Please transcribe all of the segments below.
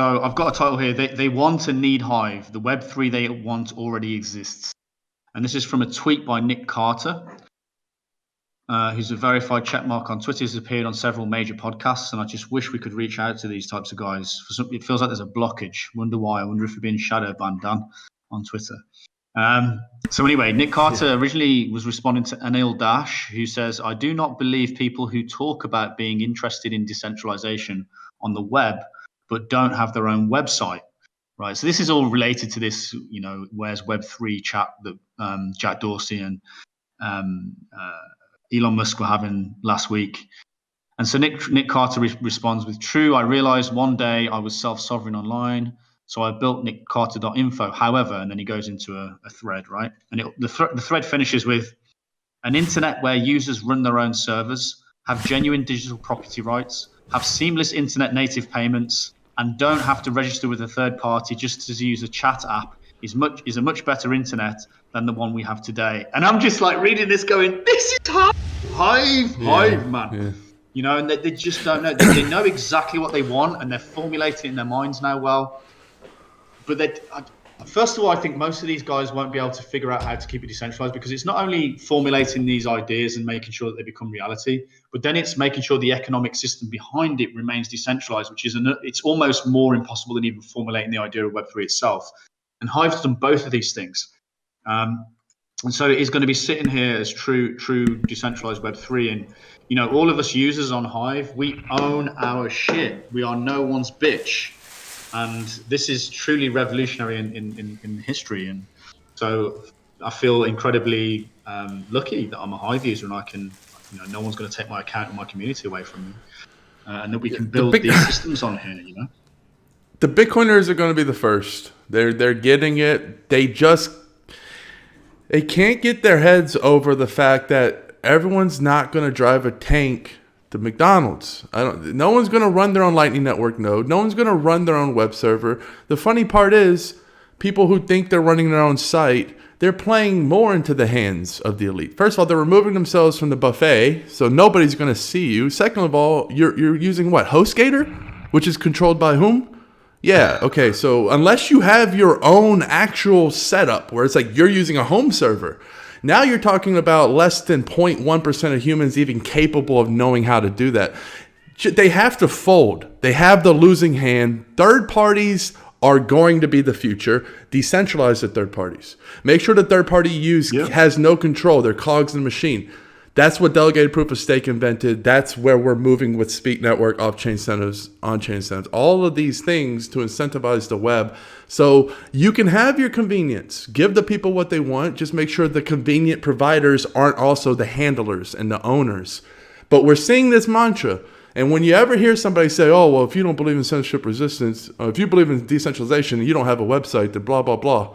So I've got a title here. They want and need Hive. The Web3 they want already exists. And this is from a tweet by Nick Carter, who's a verified checkmark on Twitter. He's appeared on several major podcasts, and I just wish we could reach out to these types of guys. It feels like there's a blockage. Wonder why. I wonder if we're being shadow banned, Dan, on Twitter. So anyway, Nick Carter originally was responding to Anil Dash, who says, I do not believe people who talk about being interested in decentralization on the web, but don't have their own website. Right. So this is all related to this, where's Web3 chat that Jack Dorsey and Elon Musk were having last week. And so Nick Carter responds with, true, I realized one day I was self-sovereign online. So I built nickcarter.info. However, and then he goes into a thread, right? And the thread finishes with an internet where users run their own servers, have genuine digital property rights, have seamless internet native payments, and don't have to register with a third party just to use a chat app is a much better internet than the one we have today. And I'm just like reading this going, this is Hive, man. Yeah. And they just don't know. They know exactly what they want, and they're formulating it in their minds now well. But first of all, I think most of these guys won't be able to figure out how to keep it decentralized, because it's not only formulating these ideas and making sure that they become reality, but then it's making sure the economic system behind it remains decentralized, which is it's almost more impossible than even formulating the idea of Web3 itself. And Hive's done both of these things. And so it is going to be sitting here as true decentralized Web3. And, all of us users on Hive, we own our shit. We are no one's bitch. And this is truly revolutionary in history. And so I feel incredibly lucky that I'm a Hive user, and I can, no one's going to take my account and my community away from me. And that we can build these systems on here, The Bitcoiners are going to be the first. They're getting it. They can't get their heads over the fact that everyone's not going to drive a tank to McDonald's. No one's going to run their own Lightning Network node. No one's going to run their own web server. The funny part is, people who think they're running their own site, they're playing more into the hands of the elite. First of all, they're removing themselves from the buffet, so nobody's going to see you. Second of all, you're using what? HostGator, which is controlled by whom? Yeah, okay, so unless you have your own actual setup where it's like you're using a home server, now you're talking about less than 0.1% of humans even capable of knowing how to do that. They have to fold. They have the losing hand. Third parties are going to be the future. Decentralize the third parties. Make sure the third party has no control. They're cogs in the machine. That's what delegated proof of stake invented. That's where we're moving with Speak Network, off-chain incentives, on-chain incentives. All of these things to incentivize the web. So you can have your convenience. Give the people what they want. Just make sure the convenient providers aren't also the handlers and the owners. But we're seeing this mantra. And when you ever hear somebody say, oh, well, if you don't believe in censorship resistance, if you believe in decentralization and you don't have a website, then blah, blah, blah.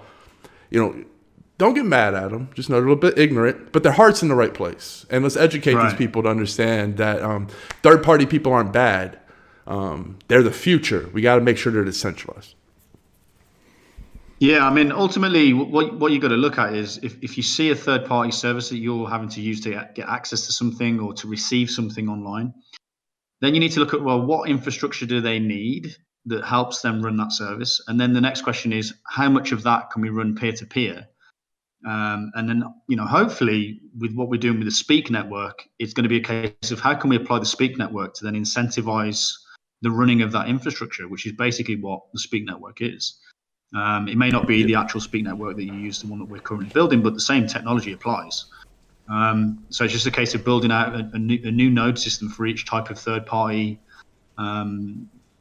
Don't get mad at them. Just know they're a little bit ignorant, but their heart's in the right place. And let's educate these people to understand that third-party people aren't bad. They're the future. We got to make sure they're decentralized. Yeah, I mean, ultimately, what you've got to look at is if you see a third-party service that you're having to use to get access to something or to receive something online, then you need to look at, well, what infrastructure do they need that helps them run that service? And then the next question is, how much of that can we run peer-to-peer? And then, hopefully with what we're doing with the Speak Network, it's going to be a case of how can we apply the Speak Network to then incentivize the running of that infrastructure, which is basically what the Speak Network is. It may not be the actual Speak Network that you use, the one that we're currently building, but the same technology applies. So it's just a case of building out a new node system for each type of third-party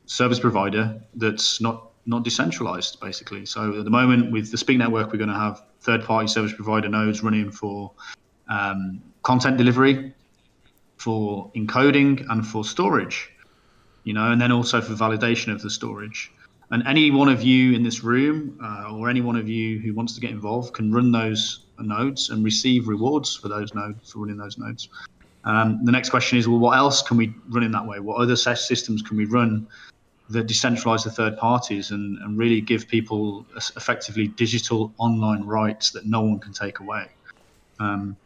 service provider that's not decentralized, basically. So at the moment with the Speak Network, we're going to have third-party service provider nodes running for content delivery, for encoding, and for storage, and then also for validation of the storage. And any one of you in this room or any one of you who wants to get involved can run those nodes and receive rewards for those nodes, for running those nodes. The next question is, well, what else can we run in that way? What other systems can we run that decentralize the third parties and really give people effectively digital online rights that no one can take away?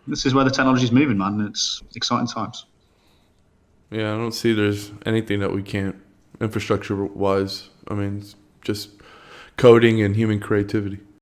This is where the technology is moving, man. It's exciting times. Yeah, I don't see there's anything that we can't infrastructure wise. I mean, just coding and human creativity.